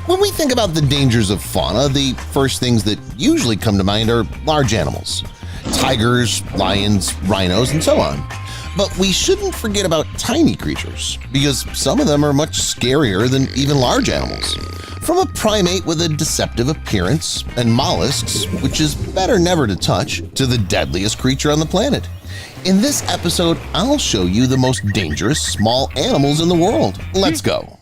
When we think about the dangers of fauna, the first things that usually come to mind are large animals – tigers, lions, rhinos, and so on. But we shouldn't forget about tiny creatures, because some of them are much scarier than even large animals. From a primate with a deceptive appearance and mollusks, which is better never to touch, to the deadliest creature on the planet. In this episode, I'll show you the most dangerous small animals in the world. Let's go!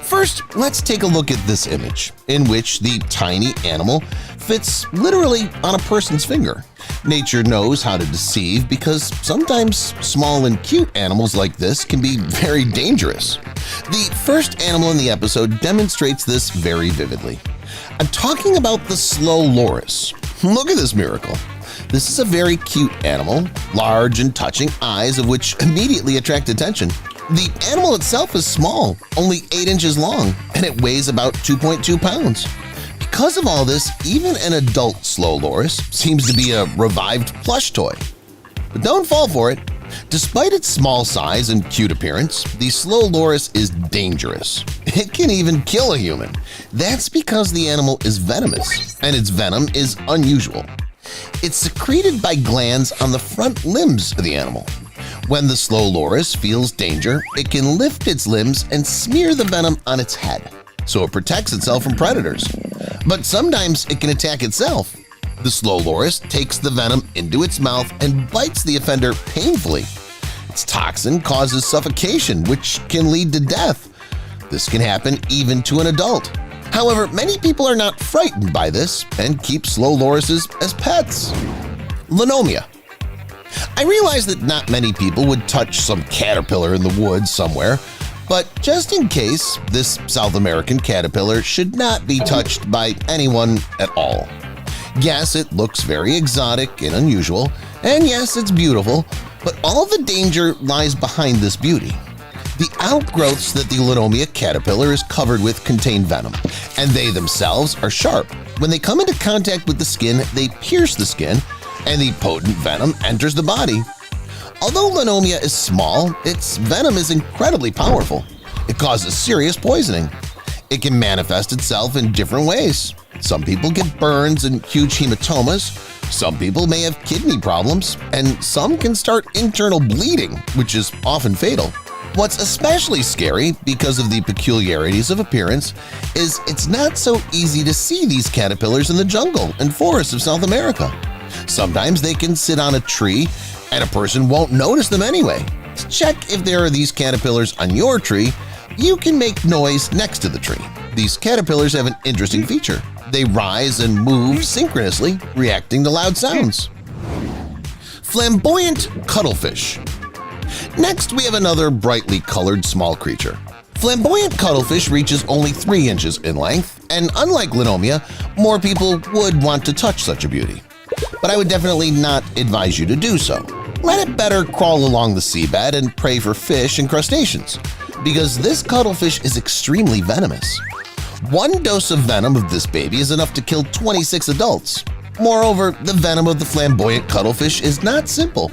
First, let's take a look at this image, in which the tiny animal fits literally on a person's finger. Nature knows how to deceive because sometimes small and cute animals like this can be very dangerous. The first animal in the episode demonstrates this very vividly. I'm talking about the slow loris. Look at this miracle. This is a very cute animal, large and touching eyes of which immediately attract attention. The animal itself is small, only 8 inches long, and it weighs about 2.2 pounds. Because of all this, even an adult slow loris seems to be a revived plush toy. But don't fall for it. Despite its small size and cute appearance, the slow loris is dangerous. It can even kill a human. That's because the animal is venomous, and its venom is unusual. It's secreted by glands on the front limbs of the animal. When the slow loris feels danger, it can lift its limbs and smear the venom on its head, so it protects itself from predators. But sometimes it can attack itself. The slow loris takes the venom into its mouth and bites the offender painfully. Its toxin causes suffocation, which can lead to death. This can happen even to an adult. However, many people are not frightened by this and keep slow lorises as pets. Lenomia. I realize that not many people would touch some caterpillar in the woods somewhere, but just in case, this South American caterpillar should not be touched by anyone at all. Yes, it looks very exotic and unusual, and yes, it's beautiful, but all the danger lies behind this beauty. The outgrowths that the Lenomia caterpillar is covered with contain venom, and they themselves are sharp. When they come into contact with the skin, they pierce the skin, and the potent venom enters the body. Although Lenomia is small, its venom is incredibly powerful. It causes serious poisoning. It can manifest itself in different ways. Some people get burns and huge hematomas, some people may have kidney problems, and some can start internal bleeding, which is often fatal. What's especially scary, because of the peculiarities of appearance, is it's not so easy to see these caterpillars in the jungle and forests of South America. Sometimes they can sit on a tree and a person won't notice them anyway. To check if there are these caterpillars on your tree, you can make noise next to the tree. These caterpillars have an interesting feature. They rise and move synchronously, reacting to loud sounds. Flamboyant cuttlefish. Next, we have another brightly colored small creature. Flamboyant cuttlefish reaches only 3 inches in length, and unlike Lenomia, more people would want to touch such a beauty. But I would definitely not advise you to do so. Let it better crawl along the seabed and prey for fish and crustaceans, because this cuttlefish is extremely venomous. 1 dose of venom of this baby is enough to kill 26 adults. Moreover, the venom of the flamboyant cuttlefish is not simple.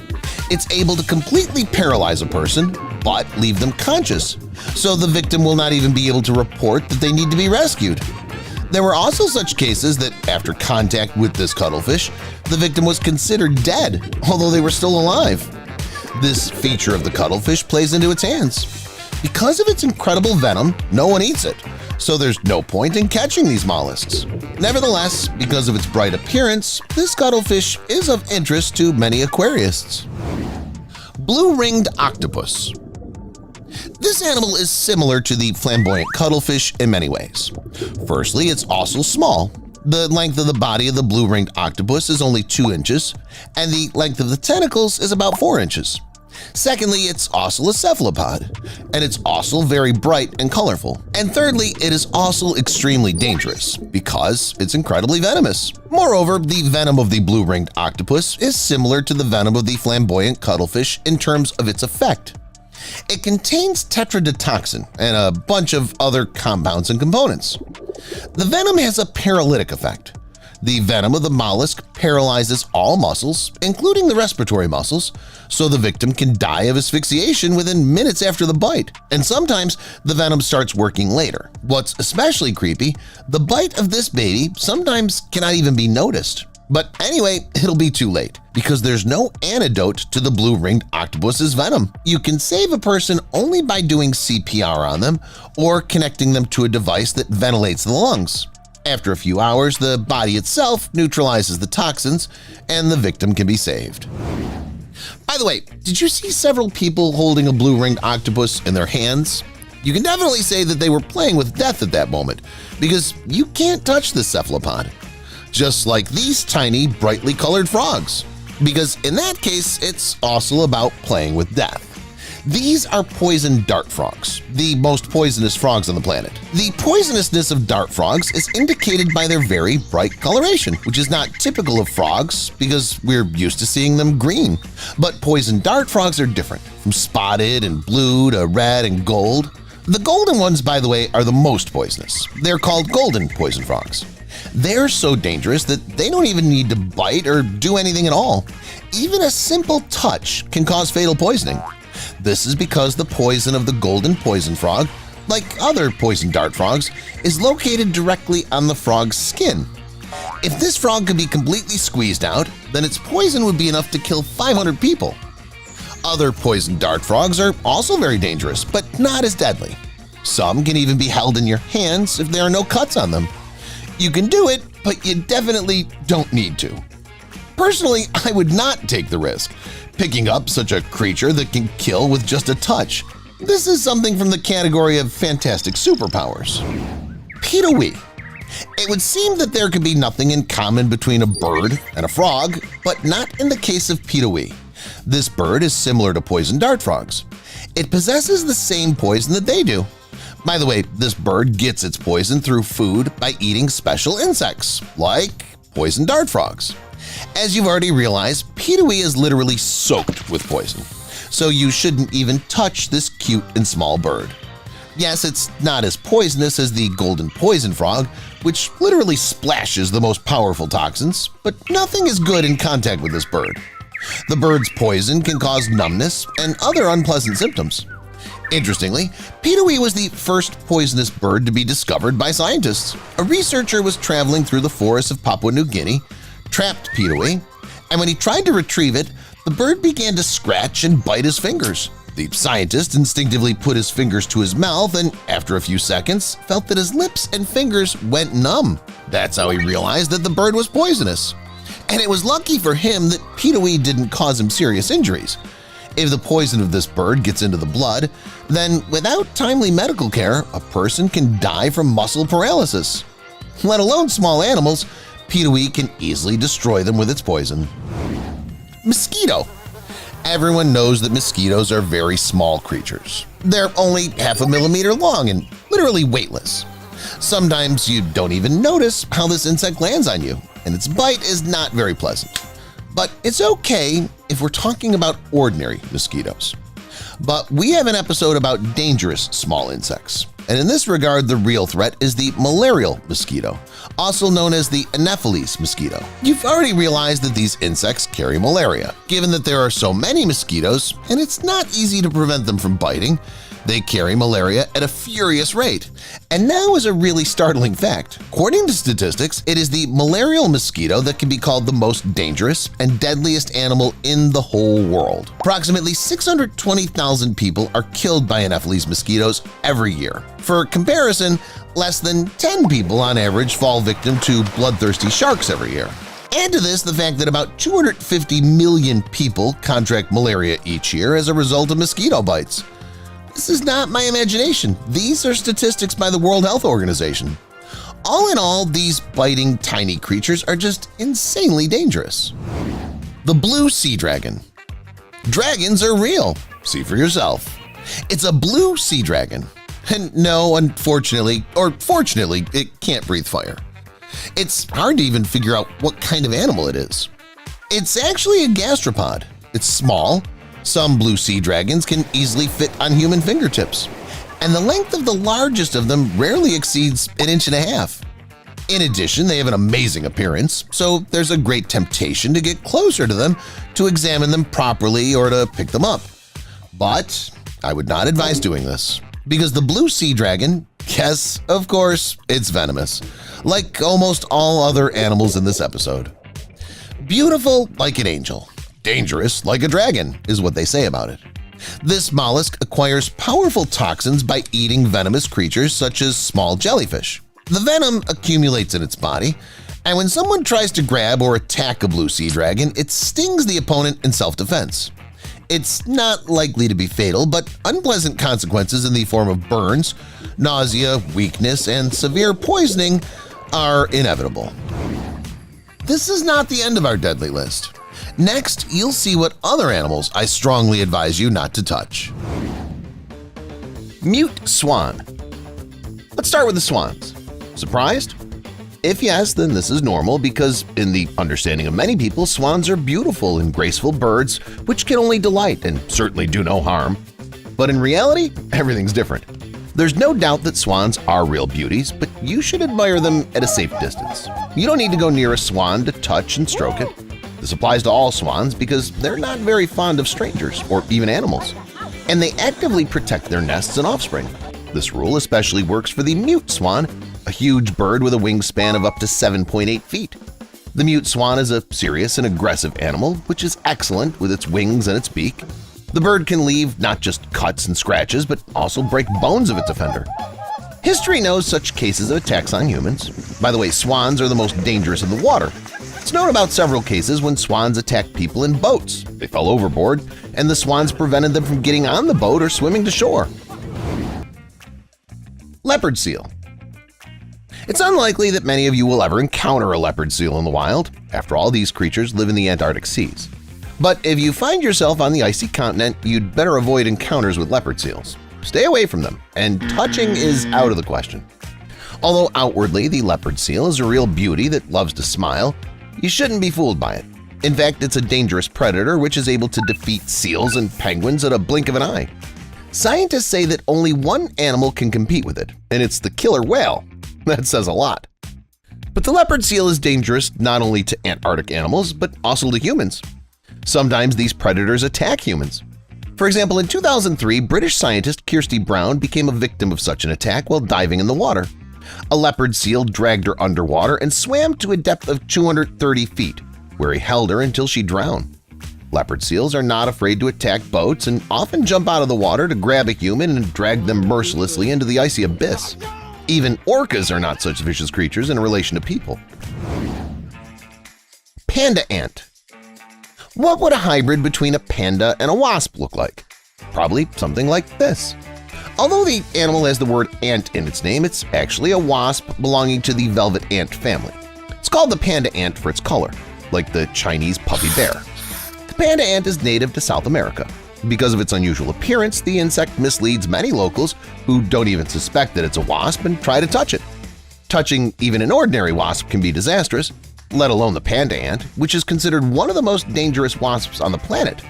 It's able to completely paralyze a person, but leave them conscious, so the victim will not even be able to report that they need to be rescued. There were also such cases that after contact with this cuttlefish, the victim was considered dead, although they were still alive. This feature of the cuttlefish plays into its hands. Because of its incredible venom, no one eats it, so there's no point in catching these mollusks. Nevertheless, because of its bright appearance, this cuttlefish is of interest to many aquarists. Blue-ringed octopus. This animal is similar to the flamboyant cuttlefish in many ways. Firstly, it's also small. The length of the body of the blue-ringed octopus is only 2 inches, and the length of the tentacles is about 4 inches. Secondly, it's also a cephalopod, and it's also very bright and colorful. And thirdly, it is also extremely dangerous because it's incredibly venomous. Moreover, the venom of the blue-ringed octopus is similar to the venom of the flamboyant cuttlefish in terms of its effect. It contains tetrodotoxin and a bunch of other compounds and components. The venom has a paralytic effect. The venom of the mollusk paralyzes all muscles, including the respiratory muscles, so the victim can die of asphyxiation within minutes after the bite, and sometimes the venom starts working later. What's especially creepy, the bite of this baby sometimes cannot even be noticed. But anyway, it'll be too late, because there's no antidote to the blue-ringed octopus's venom. You can save a person only by doing CPR on them or connecting them to a device that ventilates the lungs. After a few hours, the body itself neutralizes the toxins and the victim can be saved. By the way, did you see several people holding a blue-ringed octopus in their hands? You can definitely say that they were playing with death at that moment, because you can't touch this cephalopod. Just like these tiny, brightly colored frogs, because in that case, it's also about playing with death. These are poison dart frogs, the most poisonous frogs on the planet. The poisonousness of dart frogs is indicated by their very bright coloration, which is not typical of frogs because we're used to seeing them green. But poison dart frogs are different, from spotted and blue to red and gold. The golden ones, by the way, are the most poisonous. They're called golden poison frogs. They're so dangerous that they don't even need to bite or do anything at all. Even a simple touch can cause fatal poisoning. This is because the poison of the golden poison frog, like other poison dart frogs, is located directly on the frog's skin. If this frog could be completely squeezed out, then its poison would be enough to kill 500 people. Other poison dart frogs are also very dangerous, but not as deadly. Some can even be held in your hands if there are no cuts on them. You can do it, but you definitely don't need to. Personally, I would not take the risk, picking up such a creature that can kill with just a touch. This is something from the category of fantastic superpowers. Pitawee. It would seem that there could be nothing in common between a bird and a frog, but not in the case of Pitawee. This bird is similar to poison dart frogs. It possesses the same poison that they do. By the way, this bird gets its poison through food by eating special insects, like poison dart frogs. As you've already realized, Pitawee is literally soaked with poison, so you shouldn't even touch this cute and small bird. Yes, it's not as poisonous as the golden poison frog, which literally splashes the most powerful toxins, but nothing is good in contact with this bird. The bird's poison can cause numbness and other unpleasant symptoms. Interestingly, Pitawee was the first poisonous bird to be discovered by scientists. A researcher was traveling through the forests of Papua New Guinea, trapped Pitawee, and when he tried to retrieve it, the bird began to scratch and bite his fingers. The scientist instinctively put his fingers to his mouth and, after a few seconds, felt that his lips and fingers went numb. That's how he realized that the bird was poisonous. And it was lucky for him that Pitawee didn't cause him serious injuries. If the poison of this bird gets into the blood, then without timely medical care, a person can die from muscle paralysis. Let alone small animals, Pitawee can easily destroy them with its poison. Mosquito. Everyone knows that mosquitoes are very small creatures. They're only half a millimeter long and literally weightless. Sometimes you don't even notice how this insect lands on you, and its bite is not very pleasant. But it's okay if we're talking about ordinary mosquitoes. But we have an episode about dangerous small insects, and in this regard the real threat is the malarial mosquito, also known as the Anopheles mosquito. You've already realized that these insects carry malaria. Given that there are so many mosquitoes and it's not easy to prevent them from biting, they carry malaria at a furious rate. And now is a really startling fact. According to statistics, it is the malarial mosquito that can be called the most dangerous and deadliest animal in the whole world. Approximately 620,000 people are killed by Anopheles mosquitoes every year. For comparison, less than 10 people on average fall victim to bloodthirsty sharks every year. Add to this the fact that about 250 million people contract malaria each year as a result of mosquito bites. This is not my imagination. These are statistics by the World Health Organization. All in all, these biting tiny creatures are just insanely dangerous. The blue sea dragon. Dragons are real. See for yourself. It's a blue sea dragon. And no, unfortunately, or fortunately, it can't breathe fire. It's hard to even figure out what kind of animal it is. It's actually a gastropod. It's small. Some blue sea dragons can easily fit on human fingertips, and the length of the largest of them rarely exceeds 1.5 inches. In addition, they have an amazing appearance, so there's a great temptation to get closer to them to examine them properly or to pick them up. But I would not advise doing this, because the blue sea dragon, yes, of course, it's venomous, like almost all other animals in this episode. Beautiful like an angel, dangerous like a dragon is what they say about it. This mollusk acquires powerful toxins by eating venomous creatures such as small jellyfish. The venom accumulates in its body, and when someone tries to grab or attack a blue sea dragon, it stings the opponent in self-defense. It's not likely to be fatal, but unpleasant consequences in the form of burns, nausea, weakness, and severe poisoning are inevitable. This is not the end of our deadly list. Next, you'll see what other animals I strongly advise you not to touch. Mute swan. Let's start with the swans. Surprised? If yes, then this is normal because, in the understanding of many people, swans are beautiful and graceful birds which can only delight and certainly do no harm. But in reality, everything's different. There's no doubt that swans are real beauties, but you should admire them at a safe distance. You don't need to go near a swan to touch and stroke it. This applies to all swans because they're not very fond of strangers or even animals, and they actively protect their nests and offspring. This rule especially works for the mute swan, a huge bird with a wingspan of up to 7.8 feet. The mute swan is a serious and aggressive animal, which is excellent with its wings and its beak. The bird can leave not just cuts and scratches, but also break bones of its offender. History knows such cases of attacks on humans. By the way, swans are the most dangerous in the water. It's known about several cases when swans attacked people in boats. They fell overboard, and the swans prevented them from getting on the boat or swimming to shore. Leopard seal. It's unlikely that many of you will ever encounter a leopard seal in the wild. After all, these creatures live in the Antarctic seas. But if you find yourself on the icy continent, you'd better avoid encounters with leopard seals. Stay away from them, and touching is out of the question. Although outwardly the leopard seal is a real beauty that loves to smile, you shouldn't be fooled by it. In fact, it's a dangerous predator which is able to defeat seals and penguins at a blink of an eye. Scientists say that only one animal can compete with it, and it's the killer whale. That says a lot. But the leopard seal is dangerous not only to Antarctic animals, but also to humans. Sometimes these predators attack humans. For example, in 2003, British scientist Kirsty Brown became a victim of such an attack while diving in the water. A leopard seal dragged her underwater and swam to a depth of 230 feet, where he held her until she drowned. Leopard seals are not afraid to attack boats and often jump out of the water to grab a human and drag them mercilessly into the icy abyss. Even orcas are not such vicious creatures in relation to people. Panda ant. What would a hybrid between a panda and a wasp look like? Probably something like this. Although the animal has the word ant in its name, it's actually a wasp belonging to the velvet ant family. It's called the panda ant for its color, like the Chinese puppy bear. The panda ant is native to South America. Because of its unusual appearance, the insect misleads many locals who don't even suspect that it's a wasp and try to touch it. Touching even an ordinary wasp can be disastrous, let alone the panda ant, which is considered one of the most dangerous wasps on the planet.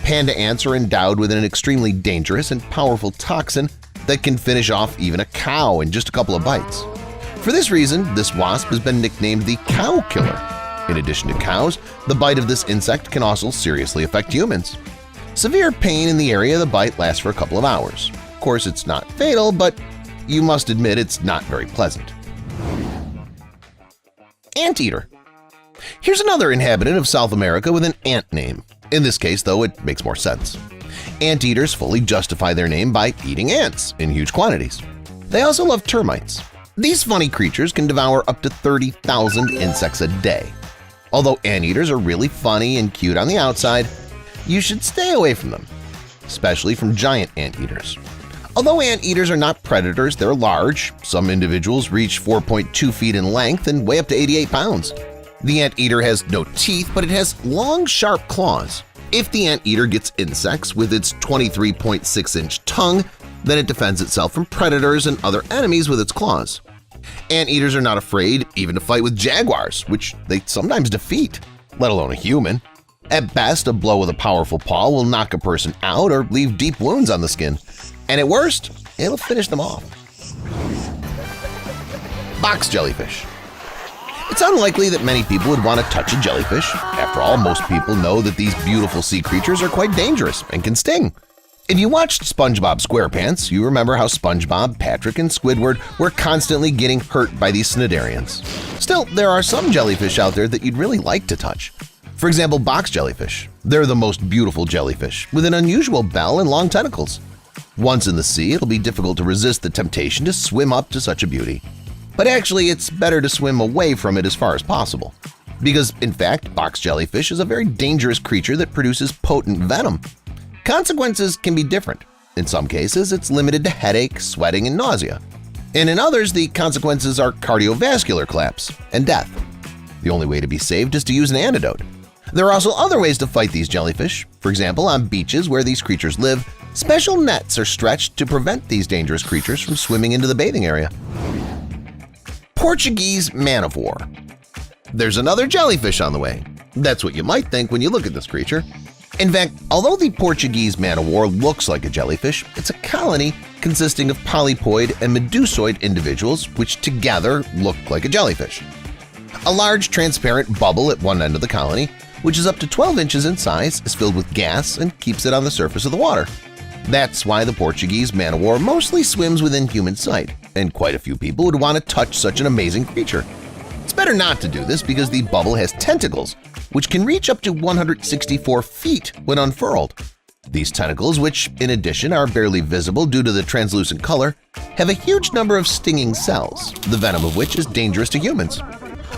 Panda ants are endowed with an extremely dangerous and powerful toxin that can finish off even a cow in just a couple of bites. For this reason, this wasp has been nicknamed the cow killer. In addition to cows, the bite of this insect can also seriously affect humans. Severe pain in the area of the bite lasts for a couple of hours. Of course, it's not fatal, but you must admit it's not very pleasant. Anteater. Here's another inhabitant of South America with an ant name. In this case, though, it makes more sense. Anteaters fully justify their name by eating ants in huge quantities. They also love termites. These funny creatures can devour up to 30,000 insects a day. Although anteaters are really funny and cute on the outside, you should stay away from them, especially from giant anteaters. Although anteaters are not predators, they're large. Some individuals reach 4.2 feet in length and weigh up to 88 pounds. The anteater has no teeth, but it has long, sharp claws. If the anteater gets insects with its 23.6-inch tongue, then it defends itself from predators and other enemies with its claws. Anteaters are not afraid even to fight with jaguars, which they sometimes defeat, let alone a human. At best, a blow with a powerful paw will knock a person out or leave deep wounds on the skin, and at worst, it'll finish them off. Box jellyfish. It's unlikely that many people would want to touch a jellyfish. After all, most people know that these beautiful sea creatures are quite dangerous and can sting. If you watched SpongeBob SquarePants, you remember how SpongeBob, Patrick, and Squidward were constantly getting hurt by these cnidarians. Still, there are some jellyfish out there that you'd really like to touch. For example, box jellyfish. They're the most beautiful jellyfish, with an unusual bell and long tentacles. Once in the sea, it'll be difficult to resist the temptation to swim up to such a beauty. But actually, it's better to swim away from it as far as possible. Because, in fact, box jellyfish is a very dangerous creature that produces potent venom. Consequences can be different. In some cases, it's limited to headache, sweating, and nausea. And in others, the consequences are cardiovascular collapse and death. The only way to be saved is to use an antidote. There are also other ways to fight these jellyfish. For example, on beaches where these creatures live, special nets are stretched to prevent these dangerous creatures from swimming into the bathing area. Portuguese man of war. There's another jellyfish on the way. That's what you might think when you look at this creature. In fact, although the Portuguese man of war looks like a jellyfish, it's a colony consisting of polypoid and medusoid individuals which together look like a jellyfish. A large transparent bubble at one end of the colony, which is up to 12 inches in size, is filled with gas and keeps it on the surface of the water. That's why the Portuguese man of war mostly swims within human sight, and quite a few people would want to touch such an amazing creature. It's better not to do this because the bubble has tentacles, which can reach up to 164 feet when unfurled. These tentacles, which in addition are barely visible due to the translucent color, have a huge number of stinging cells, the venom of which is dangerous to humans.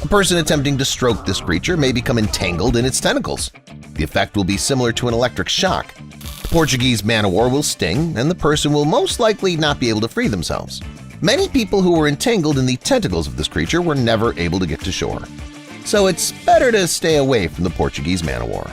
A person attempting to stroke this creature may become entangled in its tentacles. The effect will be similar to an electric shock. The Portuguese man of war will sting, and the person will most likely not be able to free themselves. Many people who were entangled in the tentacles of this creature were never able to get to shore. So it's better to stay away from the Portuguese man of war.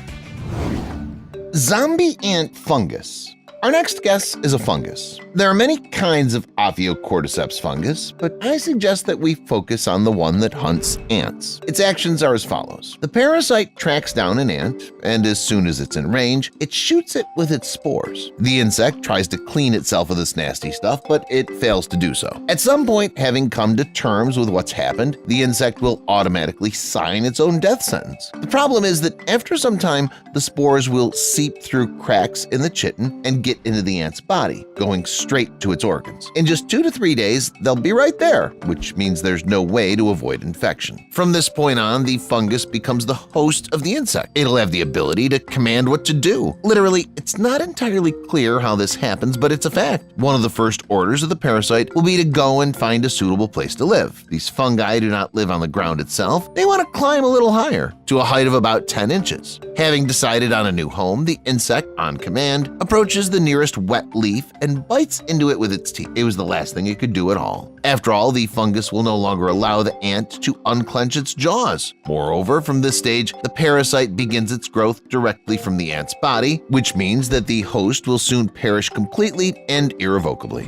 Zombie ant fungus. Our next guess is a fungus. There are many kinds of Ophiocordyceps fungus, but I suggest that we focus on the one that hunts ants. Its actions are as follows. The parasite tracks down an ant, and as soon as it's in range, it shoots it with its spores. The insect tries to clean itself of this nasty stuff, but it fails to do so. At some point, having come to terms with what's happened, the insect will automatically sign its own death sentence. The problem is that after some time, the spores will seep through cracks in the chitin and get into the ant's body, going straight to its organs. In just 2 to 3 days, they'll be right there, which means there's no way to avoid infection. From this point on, the fungus becomes the host of the insect. It'll have the ability to command what to do. Literally, it's not entirely clear how this happens, but it's a fact. One of the first orders of the parasite will be to go and find a suitable place to live. These fungi do not live on the ground itself. They want to climb a little higher, to a height of about 10 inches. Having decided on a new home, the insect, on command, approaches the nearest wet leaf and bites into it with its teeth. It was the last thing it could do at all. After all, the fungus will no longer allow the ant to unclench its jaws. Moreover, from this stage, the parasite begins its growth directly from the ant's body, which means that the host will soon perish completely and irrevocably.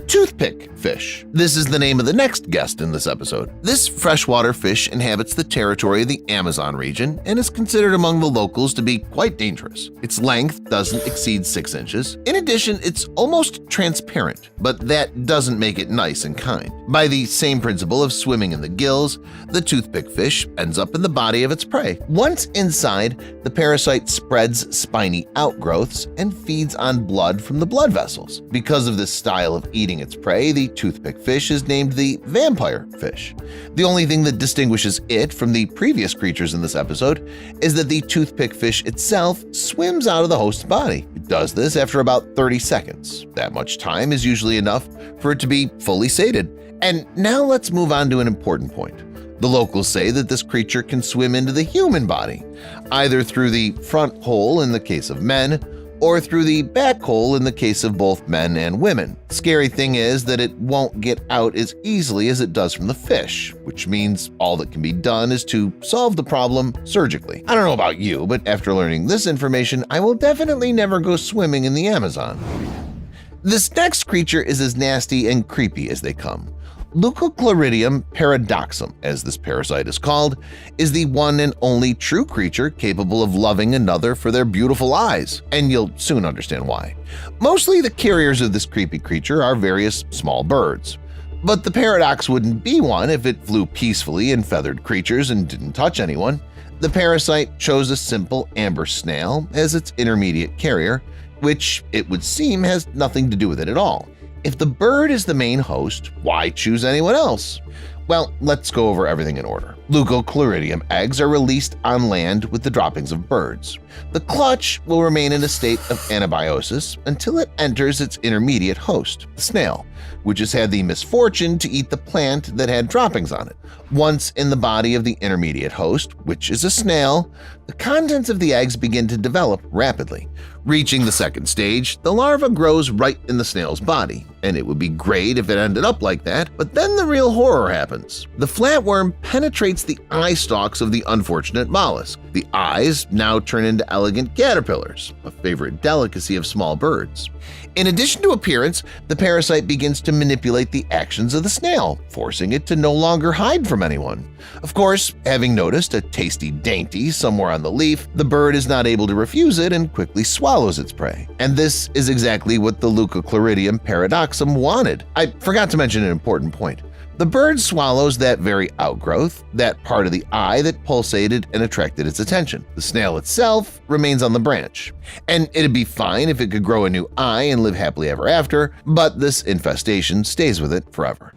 Toothpick fish. This is the name of the next guest in this episode. This freshwater fish inhabits the territory of the Amazon region and is considered among the locals to be quite dangerous. Its length doesn't exceed 6 inches. In addition, it's almost transparent, but that doesn't make it nice and kind. By the same principle of swimming in the gills, the toothpick fish ends up in the body of its prey. Once inside, the parasite spreads spiny outgrowths and feeds on blood from the blood vessels. Because of this style of eating its prey, the toothpick fish is named the vampire fish. The only thing that distinguishes it from the previous creatures in this episode is that the toothpick fish itself swims out of the host's body. It does this after about 30 seconds. That much time is usually enough for it to be fully sated. And now let's move on to an important point. The locals say that this creature can swim into the human body, either through the front hole in the case of men, or through the back hole in the case of both men and women. The scary thing is that it won't get out as easily as it does from the fish, which means all that can be done is to solve the problem surgically. I don't know about you, but after learning this information, I will definitely never go swimming in the Amazon. This next creature is as nasty and creepy as they come. Leucochloridium paradoxum, as this parasite is called, is the one and only true creature capable of loving another for their beautiful eyes, and you'll soon understand why. Mostly the carriers of this creepy creature are various small birds. But the paradox wouldn't be one if it flew peacefully in feathered creatures and didn't touch anyone. The parasite chose a simple amber snail as its intermediate carrier, which it would seem has nothing to do with it at all. If the bird is the main host, why choose anyone else? Well, let's go over everything in order. Leucochloridium eggs are released on land with the droppings of birds. The clutch will remain in a state of anabiosis until it enters its intermediate host, the snail, which has had the misfortune to eat the plant that had droppings on it. Once in the body of the intermediate host, which is a snail, the contents of the eggs begin to develop rapidly. Reaching the second stage, the larva grows right in the snail's body, and it would be great if it ended up like that, but then the real horror happens. The flatworm penetrates the eye stalks of the unfortunate mollusk. The eyes now turn into elegant caterpillars, a favorite delicacy of small birds. In addition to appearance, the parasite begins to manipulate the actions of the snail, forcing it to no longer hide from anyone. Of course, having noticed a tasty dainty somewhere on the leaf, the bird is not able to refuse it and quickly swallows its prey. And this is exactly what the Leucochloridium paradoxum wanted. I forgot to mention an important point. The bird swallows that very outgrowth, that part of the eye that pulsated and attracted its attention. The snail itself remains on the branch. And it'd be fine if it could grow a new eye and live happily ever after, but this infestation stays with it forever.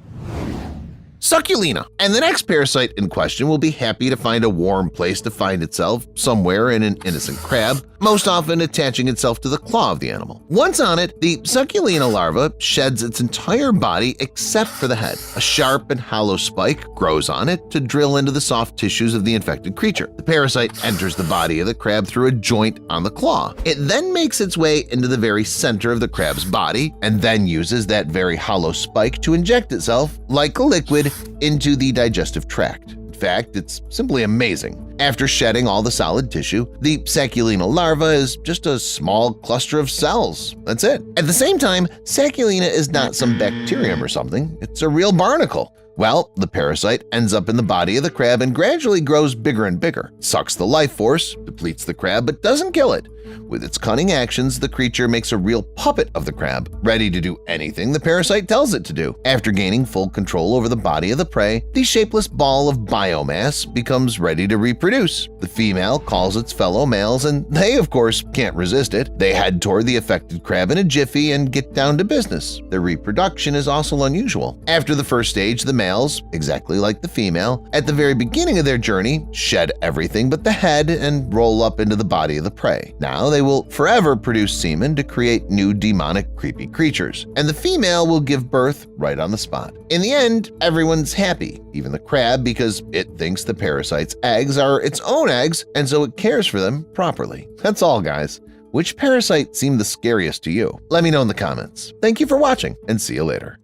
Succulina, and the next parasite in question will be happy to find a warm place to find itself somewhere in an innocent crab, most often attaching itself to the claw of the animal. Once on it, the Succulina larva sheds its entire body except for the head. A sharp and hollow spike grows on it to drill into the soft tissues of the infected creature. The parasite enters the body of the crab through a joint on the claw. It then makes its way into the very center of the crab's body and then uses that very hollow spike to inject itself, like a liquid, into the digestive tract. In fact, it's simply amazing. After shedding all the solid tissue, the Succulina larva is just a small cluster of cells. That's it. At the same time, Succulina is not some bacterium or something. It's a real barnacle. Well, the parasite ends up in the body of the crab and gradually grows bigger and bigger, sucks the life force, depletes the crab, but doesn't kill it. With its cunning actions, the creature makes a real puppet of the crab, ready to do anything the parasite tells it to do. After gaining full control over the body of the prey, the shapeless ball of biomass becomes ready to reproduce. The female calls its fellow males, and they, of course, can't resist it. They head toward the affected crab in a jiffy and get down to business. Their reproduction is also unusual. After the first stage, the males, exactly like the female, at the very beginning of their journey, shed everything but the head and roll up into the body of the prey. Now they will forever produce semen to create new demonic, creepy creatures, and the female will give birth right on the spot. In the end, everyone's happy, even the crab, because it thinks the parasite's eggs are its own eggs, and so it cares for them properly. That's all, guys. Which parasite seemed the scariest to you? Let me know in the comments. Thank you for watching, and see you later.